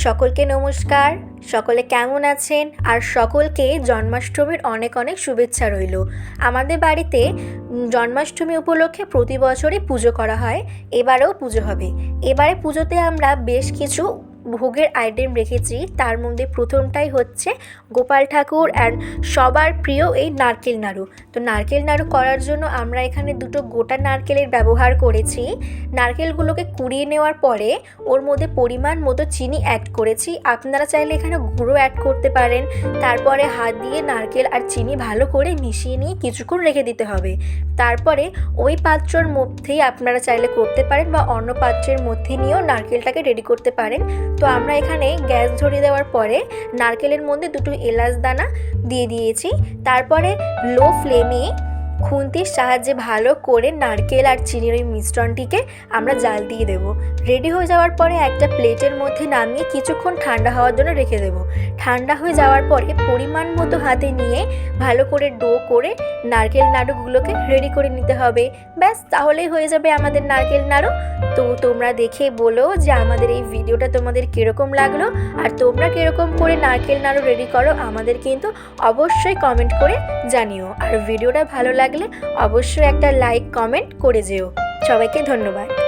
সকলকে নমস্কার। সকলে কেমন আছেন? আর সকলকে জন্মাষ্টমীর অনেক অনেক শুভেচ্ছা রইল। আমাদের বাড়িতে জন্মাষ্টমী উপলক্ষে প্রতি বছরই পুজো করা হয়, এবারেও পুজো হবে। এবারে পুজোতে আমরা বেশ কিছু ভোগের আইটেম রেখেছি। তার মধ্যে প্রথমটাই হচ্ছে গোপাল ঠাকুর অ্যান্ড সবার প্রিয় এই নারকেল নাড়ু। তো নারকেল নাড়ু করার জন্য আমরা এখানে দুটো গোটা নারকেলের ব্যবহার করেছি। নারকেলগুলোকে কুড়িয়ে নেওয়ার পরে ওর মধ্যে পরিমাণ মতো চিনি অ্যাড করেছি। আপনারা চাইলে এখানে গুঁড়ো অ্যাড করতে পারেন। তারপরে হাত দিয়ে নারকেল আর চিনি ভালো করে মিশিয়ে নিয়ে কিছুক্ষণ রেখে দিতে হবে। তারপরে ওই পাত্রর মধ্যেই আপনারা চাইলে করতে পারেন বা অন্য পাত্রের মধ্যে নিয়েও নারকেলটাকে রেডি করতে পারেন। তো আমরা এখানে গ্যাস ধরিয়ে দেওয়ার পরে নারকেলের মধ্যে দুটো এলাচ দানা দিয়ে দিয়েছি। তারপরে লো ফ্লেমে খুন্তির সাহায্যে ভালো করে নারকেল আর চিনির ওই মিশ্রণটিকে আমরা জাল দিয়ে দেবো। রেডি হয়ে যাওয়ার পরে একটা প্লেটের মধ্যে নামিয়ে কিছুক্ষণ ঠান্ডা হওয়ার জন্য রেখে দেবো। ঠান্ডা হয়ে যাওয়ার পরে পরিমাণ মতো হাতে নিয়ে ভালো করে ডো করে নারকেল নাড়ুগুলোকে রেডি করে নিতে হবে। ব্যাস, তাহলেই হয়ে যাবে আমাদের নারকেল নাড়ু। তো তোমরা দেখে বলো যে আমাদের এই ভিডিওটা তোমাদের কীরকম লাগলো, আর তোমরা কীরকম করে নারকেল নাড়ু রেডি করো আমাদের কিন্তু অবশ্যই কমেন্ট করে জানিও। আর ভিডিওটা ভালো লাগলে অবশ্যই একটা লাইক কমেন্ট করে যেও। সবাইকে ধন্যবাদ।